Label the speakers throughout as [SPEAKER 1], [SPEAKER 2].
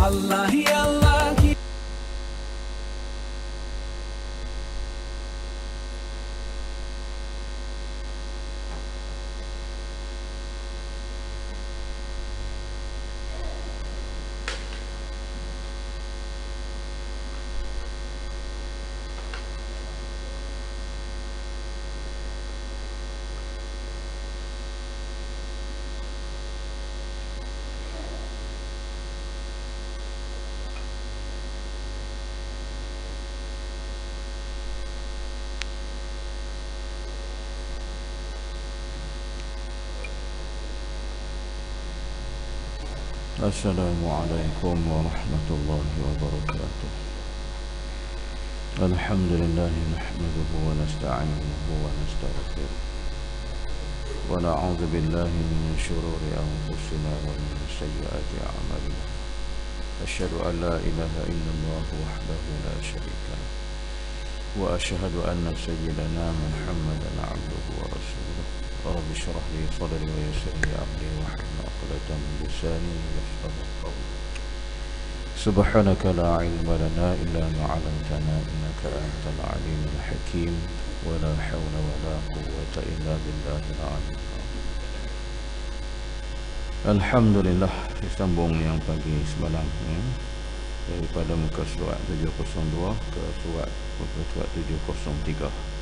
[SPEAKER 1] Allah ya Allah.
[SPEAKER 2] Assalamualaikum warahmatullahi wabarakatuh. Alhamdulillah nahmaduhu wa nasta'inuhu wa nastaghfiruh. Wa na'udzu billahi min shururi anfusina wa min sayyiati a'malina. Asyhadu an la ilaha illallah wahdahu la syarika lah. Wa asyhadu anna sayyidana Muhammadan 'abduhu wa rasuluh. Rabbi shrah li sadri wa yassir li amri wahlul 'uqdatam min lisani yafqahu qawli. Subhanaka la ilma lana illa ma 'allamtana innaka antal 'alimul hakim wa la hawla wa la quwwata illa billahil 'aliyyil azim. Alhamdulillah, disambung yang pagi semalam daripada muka surat 702 ke surat 703.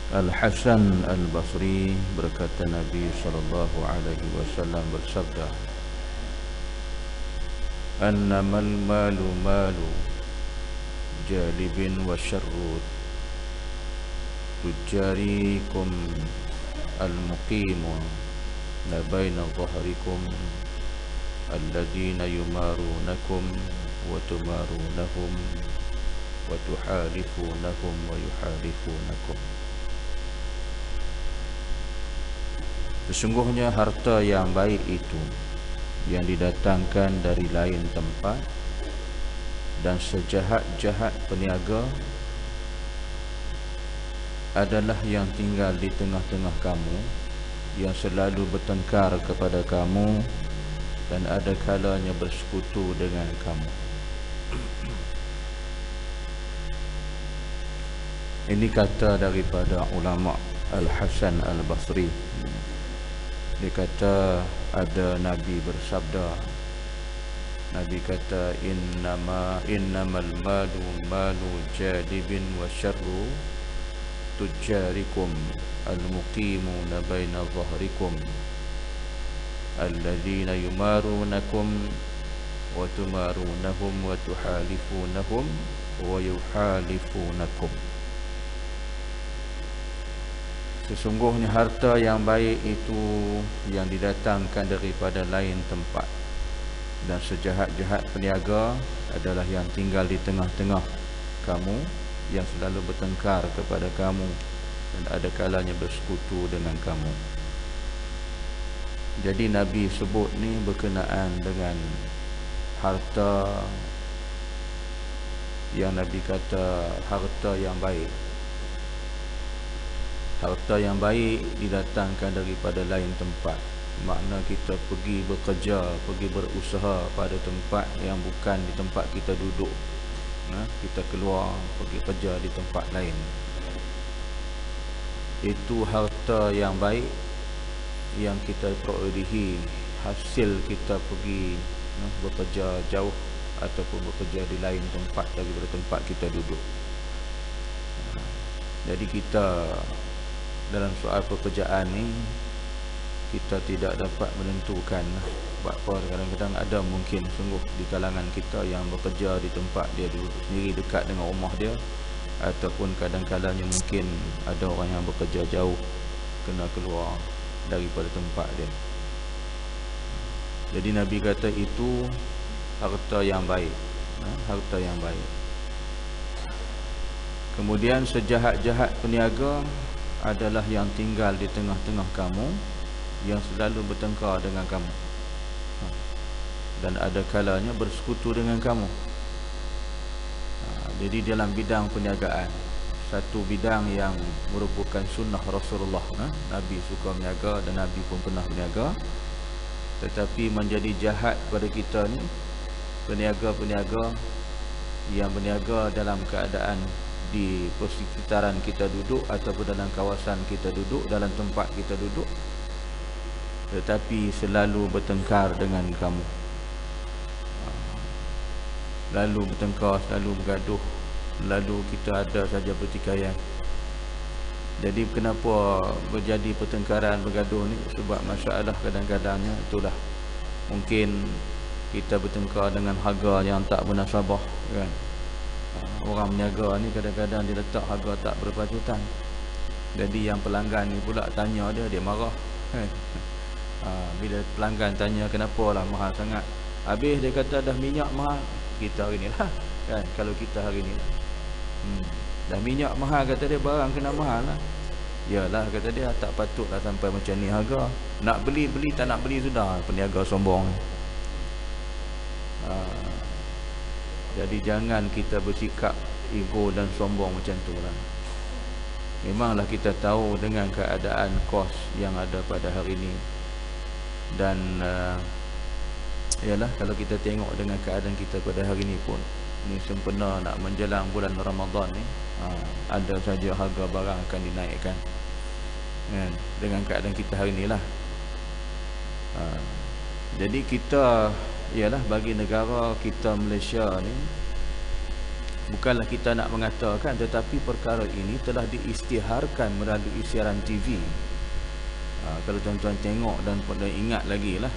[SPEAKER 2] Al-Hasan Al-Basri berkata, Nabi sallallahu alaihi wasallam bersabda, "Annamal malu malu jalibin wa syarrut tujarikum al-muqimun la baina dhahrikum alladhina yumarunakum wa tumarunahum wa tuhalifunahum wa yuhalifunakum." Sesungguhnya harta yang baik itu yang didatangkan dari lain tempat, dan sejahat-jahat peniaga adalah yang tinggal di tengah-tengah kamu, yang selalu bertengkar kepada kamu dan ada kalanya bersekutu dengan kamu. Ini kata daripada ulama Al-Hasan Al-Basri. Dia kata ada Nabi bersabda, Nabi kata, innamal malu malu jadibin wa syarru tujarikum al-muqimuna baina dhahrikum alladhina yumarunakum wa tumarunahum wa tuhalifunahum wa yuhalifunakum. Sesungguhnya harta yang baik itu yang didatangkan daripada lain tempat, dan sejahat-jahat peniaga adalah yang tinggal di tengah-tengah kamu, yang selalu bertengkar kepada kamu dan ada kalanya bersekutu dengan kamu. Jadi Nabi sebut ni berkenaan dengan harta yang Nabi kata harta yang baik. Harta yang baik didatangkan daripada lain tempat. Makna kita pergi bekerja, pergi berusaha pada tempat yang bukan di tempat kita duduk. Kita keluar pergi kerja di tempat lain. Itu harta yang baik yang kita perolehi hasil kita pergi bekerja jauh ataupun bekerja di lain tempat daripada tempat kita duduk. Jadi kita dalam soal pekerjaan ni kita tidak dapat menentukan. Sebab apa, kadang-kadang ada mungkin sungguh di kalangan kita yang bekerja di tempat dia duduk sendiri dekat dengan rumah dia, ataupun kadang-kadang mungkin ada orang yang bekerja jauh, kena keluar daripada tempat dia. Jadi Nabi kata itu harta yang baik, harta yang baik. Kemudian sejahat-jahat peniaga adalah yang tinggal di tengah-tengah kamu, yang selalu bertengkar dengan kamu dan ada kalanya bersekutu dengan kamu. Jadi dalam bidang perniagaan, satu bidang yang merupakan sunnah Rasulullah, Nabi suka berniaga dan Nabi pun pernah berniaga, tetapi menjadi jahat pada kita ni peniaga-peniaga yang berniaga dalam keadaan di persekitaran kita duduk ataupun dalam kawasan kita duduk, dalam tempat kita duduk, tetapi selalu bertengkar dengan kamu, lalu bertengkar, selalu bergaduh, lalu kita ada saja pertikaian. Jadi kenapa berjadi pertengkaran, bergaduh ni? Sebab masalah kadang-kadangnya itulah, mungkin kita bertengkar dengan harga yang tak bernasabah, kan? Orang berniaga ni kadang-kadang dia letak harga tak berpatutan. Jadi yang pelanggan ni pula tanya dia marah, kan? Bila pelanggan tanya kenapa lah mahal sangat, habis dia kata dah minyak mahal kita hari ni lah, kan? Kalau kita hari ni lah, dah minyak mahal, kata dia, barang kena mahal lah. Yalah, kata dia, tak patutlah sampai macam ni harga. Nak beli, tak nak beli sudah. Peniaga sombong. Jadi jangan kita bersikap ego dan sombong macam tu lah. Memanglah kita tahu dengan keadaan kos yang ada pada hari ini. Dan yalah, kalau kita tengok dengan keadaan kita pada hari ini pun, ni sempena nak menjelang bulan Ramadan ni, ada saja harga barang akan dinaikkan, kan? Dengan keadaan kita hari inilah. Jadi kita, ialah bagi negara kita Malaysia ni, bukanlah kita nak mengatakan, tetapi perkara ini telah diisytiharkan melalui siaran TV. Kalau tuan-tuan tengok dan pernah ingat lagi lah,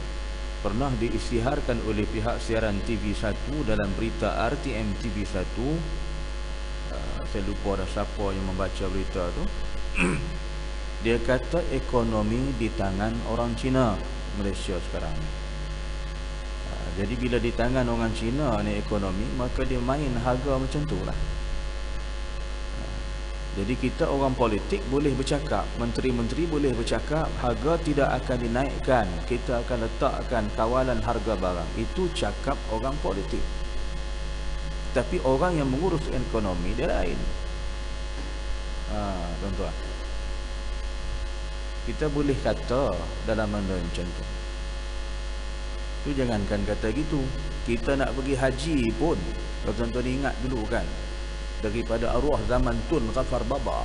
[SPEAKER 2] pernah diisytiharkan oleh pihak siaran TV1 dalam berita RTM TV1. Saya lupa dah siapa yang membaca berita tu. Dia kata ekonomi di tangan orang Cina Malaysia sekarang. Jadi bila di tangan orang Cina ni ekonomi, maka dia main harga macam tu lah. Jadi kita orang politik boleh bercakap, menteri-menteri boleh bercakap, harga tidak akan dinaikkan, kita akan letakkan kawalan harga barang. Itu cakap orang politik. Tapi orang yang mengurus ekonomi dia lain. Tuan-tuan, kita boleh kata dalam benda macam tu. Tu jangankan kata gitu, kita nak pergi haji pun, kalau tuan-tuan ingat dulu kan, daripada arwah zaman Tun Ghafar Baba,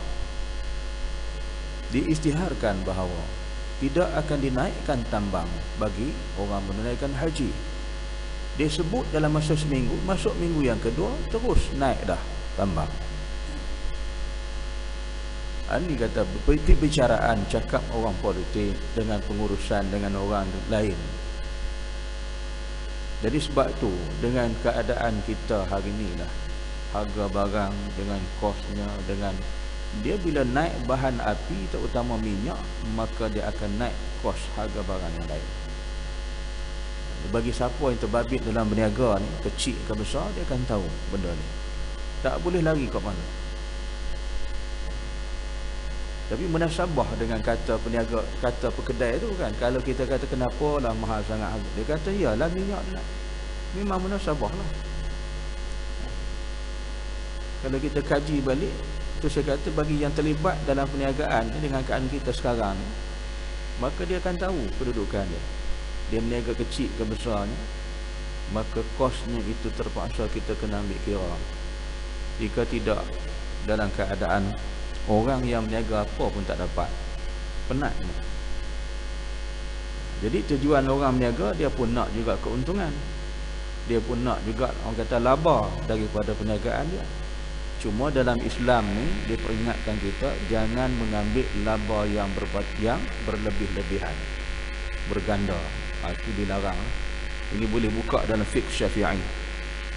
[SPEAKER 2] diisytiharkan bahawa tidak akan dinaikkan tambang bagi orang menunaikan haji. Dia sebut dalam masa seminggu, masuk minggu yang kedua terus naik dah tambang. Ini kata perbicaraan cakap orang politik dengan pengurusan dengan orang lain. Jadi sebab tu, dengan keadaan kita hari ni lah, harga barang dengan kosnya, dengan dia bila naik bahan api, terutama minyak, maka dia akan naik kos harga barang yang lain. Bagi siapa yang terbabit dalam berniaga ni, kecil ke besar, dia akan tahu benda ni. Tak boleh lari ke mana. Tapi munasabah dengan kata peniaga, kata pekedai tu kan, kalau kita kata kenapa lah mahal sangat harga, dia kata iyalah minyak naik. Memang munasabah lah. Kalau kita kaji balik, tu saya kata bagi yang terlibat dalam perniagaan dengan keadaan kita sekarang ni, maka dia akan tahu kedudukan dia. Dia berniaga kecil ke besar ni, maka kosnya itu terpaksa kita kena ambil kira. Jika tidak, dalam keadaan orang yang berniaga apa pun tak dapat, penat. Jadi tujuan orang berniaga, dia pun nak juga keuntungan, dia pun nak juga orang kata laba daripada perniagaan dia. Cuma dalam Islam ni, dia peringatkan kita jangan mengambil laba yang berlebih-lebihan, berganda. Itu dilarang. Ini boleh buka dalam fiqh Syafi'i.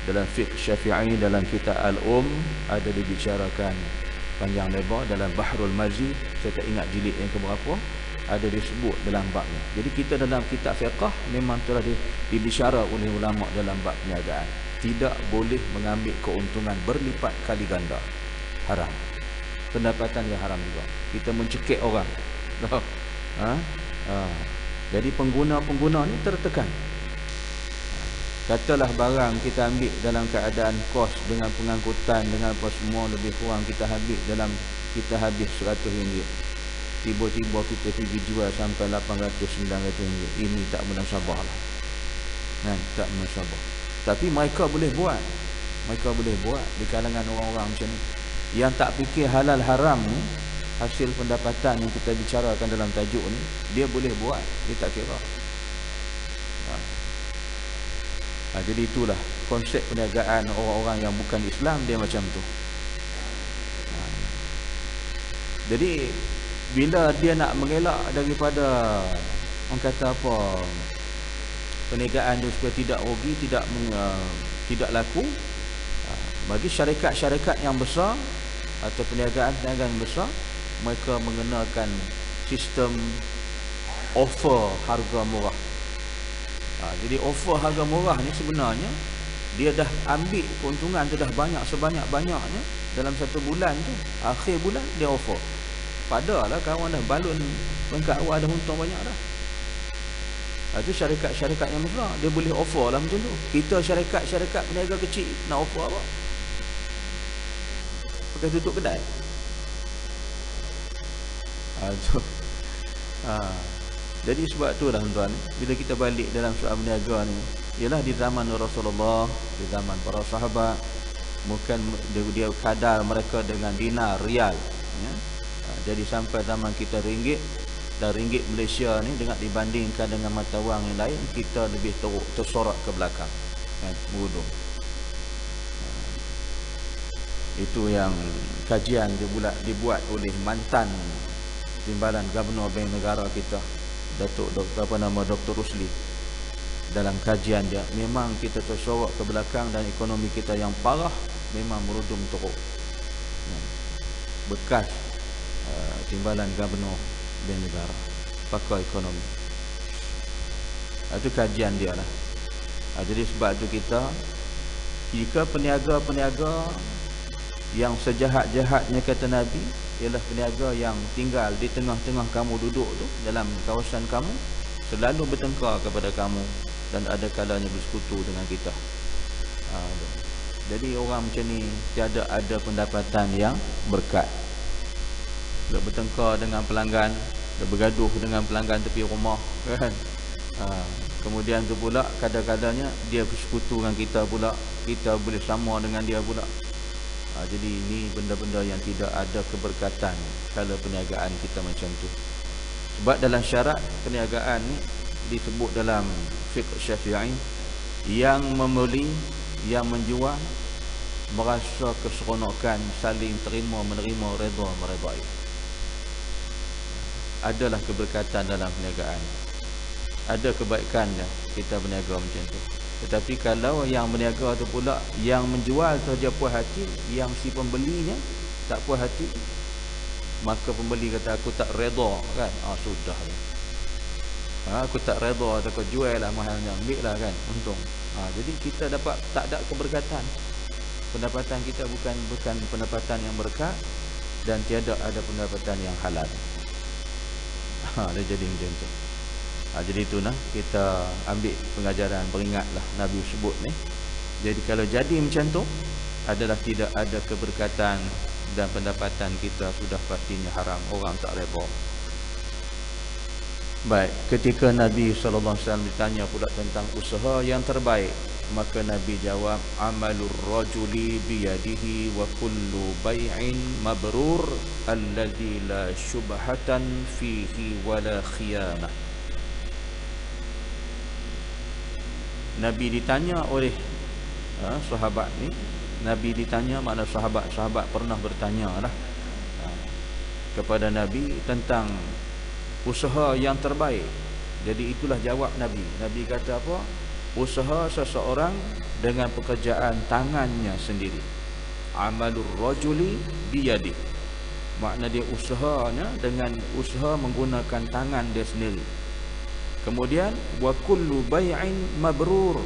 [SPEAKER 2] Dalam fiqh Syafi'i, dalam kitab ada dibicarakan panjang lebar dalam Bahrul Mazi. Saya tak ingat jilid yang keberapa, ada disebut dalam bab ni. Jadi kita dalam kitab fiqh memang telah dibicara oleh ulama dalam bab perniagaan. Tidak boleh mengambil keuntungan berlipat kali ganda. Haram. Pendapatan yang haram juga. Kita mencekik orang. Jadi pengguna-pengguna ni tertekan. Katalah barang kita ambil dalam keadaan kos dengan pengangkutan dengan apa semua lebih kurang kita habis RM100. Tiba-tiba kita pergi jual sampai RM800-900. Ini tak munasabah lah. Tak munasabah. Tapi mereka boleh buat. Mereka boleh buat di kalangan orang-orang macam ni. Yang tak fikir halal haram ni, hasil pendapatan yang kita bicarakan dalam tajuk ni, dia boleh buat, dia tak kira. Jadi itulah konsep perniagaan orang-orang yang bukan Islam, dia macam tu. Jadi bila dia nak mengelak daripada orang kata apa, perniagaan dia supaya tidak rugi, tidak laku, bagi syarikat-syarikat yang besar atau perniagaan-perniagaan yang besar, mereka mengenakan sistem offer harga murah. Jadi offer harga murah ni sebenarnya dia dah ambil keuntungan tu dah banyak sebanyak-banyaknya dalam satu bulan tu. Akhir bulan dia offer. Padalah kawan dah balun bengkak awal dah untung banyak dah. Itu syarikat-syarikat yang besar dia boleh offer lah macam tu. Kita syarikat-syarikat peniaga kecil nak offer apa? Pakai tutup kedai. Jadi sebab tu lah tuan-tuan, bila kita balik dalam soal berniaga ni, ialah di zaman Rasulullah, di zaman para sahabat, bukan dia kadar mereka dengan dinar, rial, ya. Jadi sampai zaman kita ringgit, dan ringgit Malaysia ni dengan dibandingkan dengan mata wang yang lain, kita lebih tersorak ke belakang, kan, merudum. Itu yang kajian dibuat oleh mantan timbalan Gubernur Bank Negara kita, Datuk Dr. Rusli. Dalam kajian dia, memang kita tersorok ke belakang dan ekonomi kita yang parah memang merudum teruk. Bekas timbalan Gubernur Bank Negara, pakar ekonomi. Itu kajian dia lah. Jadi sebab tu kita, jika peniaga-peniaga yang sejahat-jahatnya kata Nabi ialah peniaga yang tinggal di tengah-tengah kamu duduk tu, dalam kawasan kamu, selalu bertengkar kepada kamu dan ada kalanya bersekutu dengan kita. Jadi orang macam ni tiada ada pendapatan yang berkat. Dia bertengkar dengan pelanggan, dia bergaduh dengan pelanggan tepi rumah, kan? Kemudian tu pula kadang-kadangnya dia bersekutu dengan kita pula, kita boleh sama dengan dia pula. Jadi ini benda-benda yang tidak ada keberkatan kalau perniagaan kita macam tu. Sebab dalam syarat perniagaan ni disebut dalam fiqh Syafi'i, yang membeli, yang menjual merasa keseronokan, saling terima menerima, redha meredai. Adalah keberkatan dalam perniagaan. Ada kebaikannya kita berniaga macam tu. Tetapi kalau yang berniaga tu pula, yang menjual saja puas hati, yang si pembelinya tak puas hati, maka pembeli kata aku tak redha, kan? Sudah lah. Aku tak redha, aku jual lah mahalnya, ambil lah, kan, untung. Jadi kita dapat tak ada keberkatan. Pendapatan kita bukan pendapatan yang berkat, dan tiada ada pendapatan yang halal. Dia jadi macam tu. Jadi itu nah, kita ambil pengajaran, beringatlah Nabi sebut ni. Jadi kalau jadi macam tu, adalah tidak ada keberkatan dan pendapatan kita sudah pastinya haram, orang tak redha. Baik, ketika Nabi SAW ditanya pula tentang usaha yang terbaik, maka Nabi jawab, amalur rajuli biyadihi wa kullu bai'in mabrur alladhi la syubhatan fihi wala khiyanah. Nabi ditanya oleh sahabat ni, Nabi ditanya, makna sahabat-sahabat pernah bertanya lah kepada Nabi tentang usaha yang terbaik. Jadi itulah jawab Nabi. Nabi kata apa? Usaha seseorang dengan pekerjaan tangannya sendiri. Amalur rajuli biyadi. Makna dia usahanya dengan usaha menggunakan tangan dia sendiri. Kemudian wa kullu bai'in mabrur,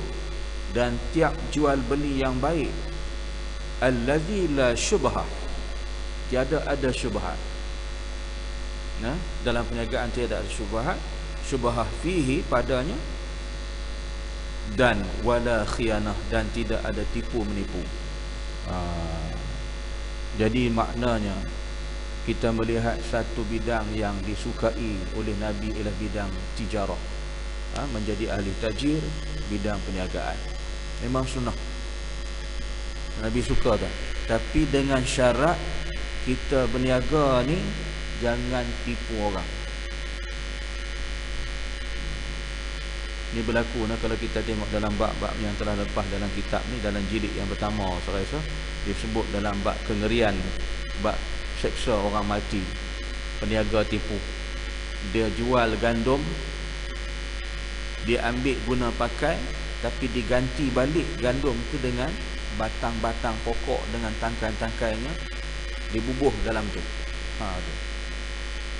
[SPEAKER 2] dan tiap jual beli yang baik, allazi la syubhah, tiada ada syubhat. Dalam perniagaan tiada ada syubhat, syubhah fihi padanya, dan wala khiyanah, dan tidak ada tipu menipu. Jadi maknanya kita melihat satu bidang yang disukai oleh Nabi ialah bidang tijarah, menjadi ahli tajir, bidang perniagaan. Memang sunnah. Nabi suka tak? Tapi dengan syarat kita berniaga ni jangan tipu orang. Ini berlaku kalau kita tengok dalam bab-bab yang telah lepas dalam kitab ni, dalam jilid yang pertama saya rasa disebut dalam bab kengerian, bab seksa orang mati, peniaga tipu. Dia jual gandum, dia ambil guna pakai, tapi diganti balik gandum tu dengan batang-batang pokok dengan tangkai-tangkainya, dibubuh dalam tu. Tu.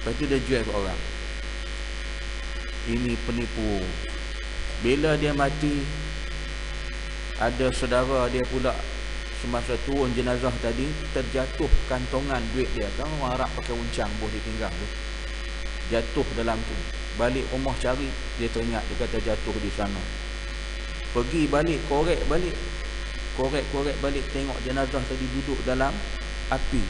[SPEAKER 2] Lepas tu dia jual ke orang. Ini penipu. Bila dia mati, ada saudara dia pula semasa turun jenazah tadi terjatuh kantongan duit dia. Kan orang Arab pakai uncang boleh ditinggal tu. Jatuh dalam tu. Balik rumah cari, dia teringat, dia kata jatuh di sana. Pergi balik, korek balik. Korek-korek balik, tengok jenazah tadi duduk dalam api.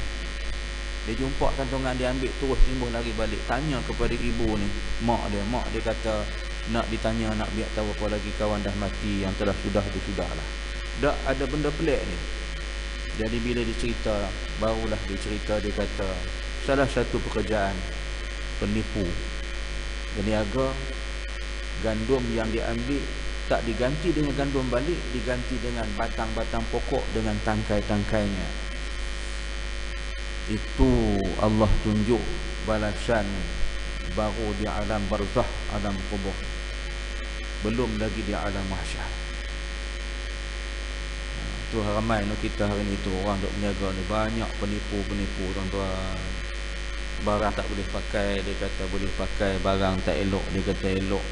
[SPEAKER 2] Dia jumpa kantongan, dia ambil terus timbul lari balik. Tanya kepada ibu ni, mak dia kata nak ditanya, nak biar tahu apa lagi kawan dah mati yang telah sudah lah. Dah ada benda pelik ni. Jadi bila dicerita, barulah dicerita, dia kata salah satu pekerjaan penipu berniaga, gandum yang diambil tak diganti dengan gandum balik, diganti dengan batang-batang pokok dengan tangkai-tangkainya. Itu Allah tunjuk balasan baru di alam barzakh, alam kubur, belum lagi di alam mahsyar. Tu ramai kita hari ni tu orang duk berniaga ni, banyak penipu-penipu tuan-tuan. Barang tak boleh pakai, dia kata boleh pakai. Barang tak elok, dia kata elok.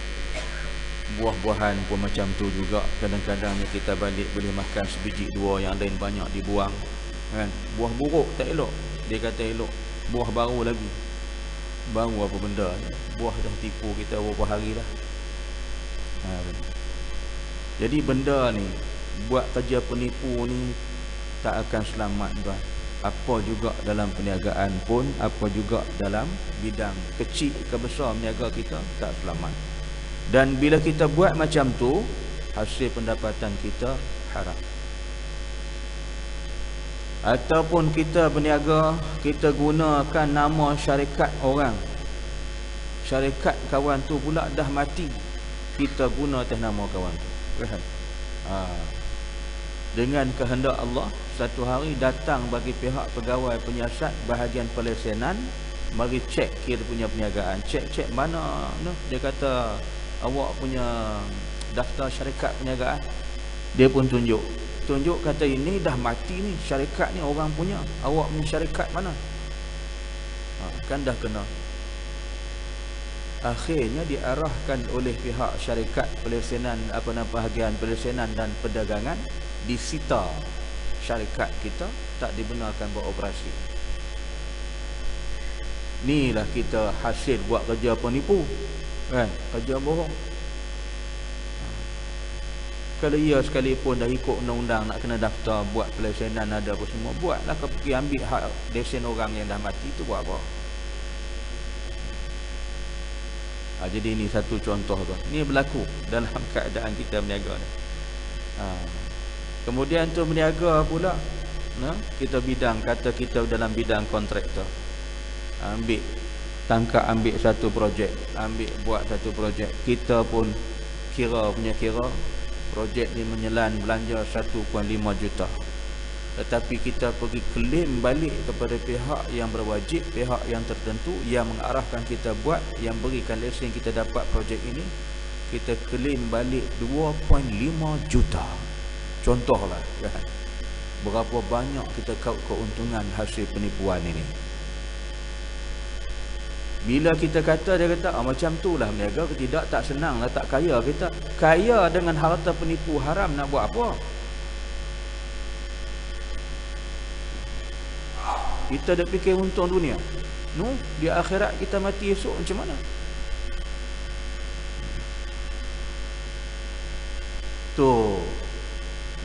[SPEAKER 2] Buah-buahan pun macam tu juga. Kadang-kadang ni kita balik boleh makan sebiji dua, yang lain banyak dibuang kan. Buah buruk tak elok, dia kata elok. Buah baru lagi, baru apa benda ni? Buah dah tipu kita beberapa hari dah. Jadi benda ni, buat kerja penipu ni tak akan selamat tuan. Apa juga dalam perniagaan pun, apa juga dalam bidang kecil ke besar berniaga kita, tak selamat. Dan bila kita buat macam tu, hasil pendapatan kita haram. Ataupun kita berniaga, kita gunakan nama syarikat orang. Syarikat kawan tu pula dah mati, kita guna atas nama kawan tu. Dengan kehendak Allah, satu hari datang bagi pihak pegawai penyiasat bahagian pelesenan, mari cek kita punya perniagaan. Cek mana no? Dia kata awak punya daftar syarikat perniagaan. Dia pun tunjuk kata ini dah mati ni, syarikat ni orang punya. Awak punya syarikat mana? Kan dah kena. Akhirnya diarahkan oleh pihak syarikat pelesenan, bahagian pelesenan dan perdagangan, disita syarikat kita, tak dibenarkan beroperasi. Inilah kita hasil buat kerja penipu kan, kerja bohong. Kalau ia sekalipun dah ikut undang-undang nak kena daftar, buat pelesenan ada apa semua, buatlah. Kau pergi ambil hak lesen orang yang dah mati tu buat apa? Jadi ini satu contoh tu. Ini berlaku dalam keadaan kita berniaga ni. Kemudian tu berniaga pula, kita bidang, kata kita dalam bidang kontraktor, ambil satu projek, buat satu projek. Kita pun kira projek ni menyelan belanja 1.5 juta. Tetapi kita pergi claim balik kepada pihak yang berwajib, pihak yang tertentu yang mengarahkan kita buat, yang berikan lesen kita dapat projek ini, kita claim balik 2.5 juta. Contohlah kan, berapa banyak kita keuntungan hasil penipuan ini. Bila kita kata, dia kata macam tu lah berniaga, tidak, tak senang lah, tak kaya kita. Kaya dengan harta penipu haram, nak buat apa? Kita dah fikir untung dunia, di akhirat kita mati esok macam mana? Tu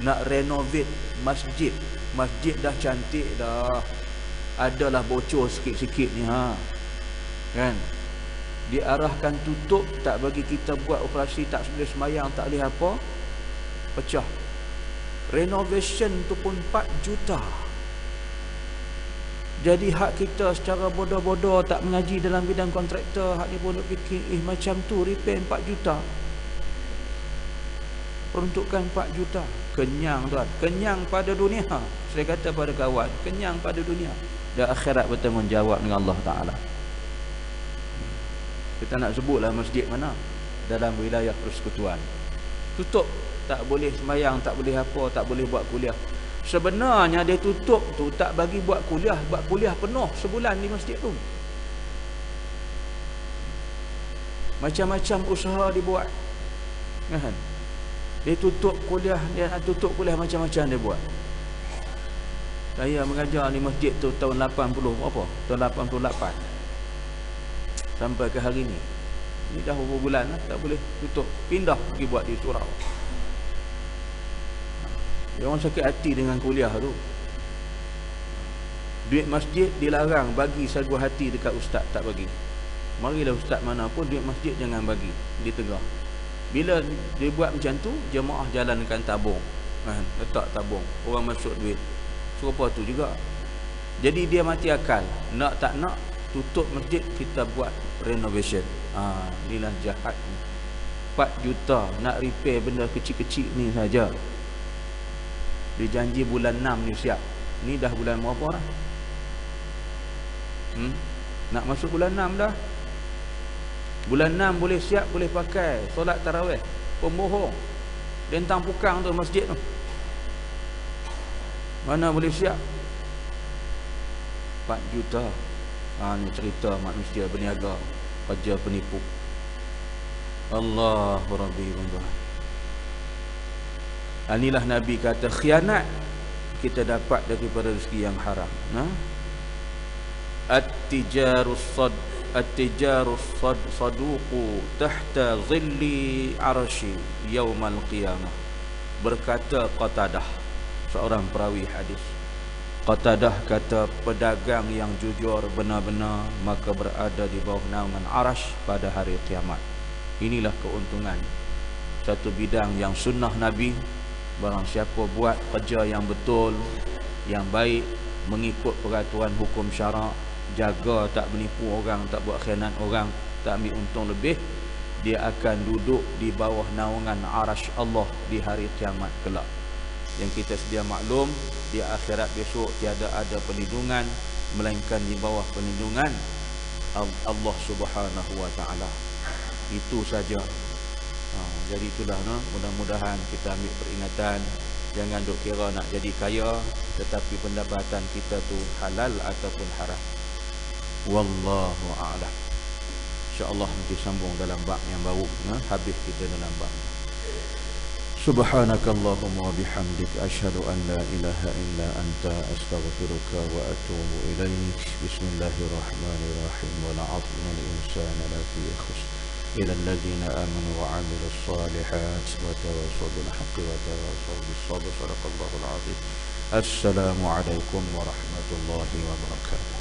[SPEAKER 2] nak renovate masjid dah cantik dah, adalah bocor sikit-sikit ni kan, diarahkan tutup, tak bagi kita buat operasi, tak boleh semayang, tak boleh apa, pecah. Renovation tu pun 4 juta. Jadi hak kita secara bodoh-bodoh tak mengaji dalam bidang kontraktor, hak ni pun duk fikir macam tu repair 4 juta. Peruntukan 4 juta. Kenyang tuan, kenyang pada dunia. Saya kata pada kawan, kenyang pada dunia. Dan akhirat bertanggungjawab dengan Allah Ta'ala. Kita nak sebutlah masjid mana dalam wilayah persekutuan. Tutup, tak boleh sembahyang, tak boleh apa, tak boleh buat kuliah. Sebenarnya dia tutup tu tak bagi buat kuliah penuh sebulan di masjid tu. Macam-macam usaha dibuat. Kan? Dia tutup kuliah, dia nak tutup kuliah macam-macam dia buat. Saya mengajar di masjid tu tahun 80 berapa? Tahun 88. Sampai ke hari ni. Ni dah beberapa bulan lah, tak boleh tutup. Pindah pergi buat di surau. Dia orang sakit hati dengan kuliah tu. Duit masjid dilarang bagi sagu hati dekat ustaz, tak bagi. Marilah ustaz mana pun duit masjid jangan bagi, di tengah. Bila dia buat macam tu, jemaah jalankan tabung. Letak tabung, orang masuk duit. Serupa tu juga. Jadi dia mati akal. Nak tak nak, tutup masjid, kita buat renovation. Inilah jahat. 4 juta nak repair benda kecil-kecil ni saja. Dia janji bulan 6 ni siap. Ni dah bulan berapa dah? Nak masuk bulan 6 dah. Bulan 6 boleh siap, boleh pakai solat tarawih. Pembohong. Lentang pukang tu masjid tu. Mana boleh siap? 4 juta. Ni cerita manusia berniaga, kerja penipu. Allahu Rabbi Tuhan. Inilah Nabi kata khianat kita dapat daripada rezeki yang haram. At-tijarus saduqu tahta zilli arshi yaumal qiyamah. Berkata Qatadah, seorang perawi hadis. Qatadah kata pedagang yang jujur benar-benar maka berada di bawah naungan arasy pada hari kiamat. Inilah keuntungan satu bidang yang sunnah Nabi. Barang siapa buat kerja yang betul, yang baik, mengikut peraturan hukum syarak, jaga tak menipu orang, tak buat khianat orang, tak ambil untung lebih, dia akan duduk di bawah naungan arasy Allah di hari kiamat kelak. Yang kita sedia maklum, di akhirat besok tiada ada perlindungan melainkan di bawah perlindungan Allah Subhanahu wa taala. Itu saja. Jadi itulah mudah-mudahan kita ambil peringatan. Jangan duk kira nak jadi kaya tetapi pendapatan kita tu halal ataupun haram. Wallahu a'lam. InsyaAllah nanti sambung dalam bab yang baru. Habis kita dalam bab. Subhanakallahumma wa bihamdik asyhadu an la ilaha illa anta astaghfiruka wa atubu ilaik. Bismillahirrahmanirrahim. Wal 'asri innal insana lafi khusr. إلى الذين آمنوا وعملوا الصالحات وتواصوا بالحق وتواصوا بالصبر. صدق الله العظيم. السلام عليكم ورحمة الله وبركاته.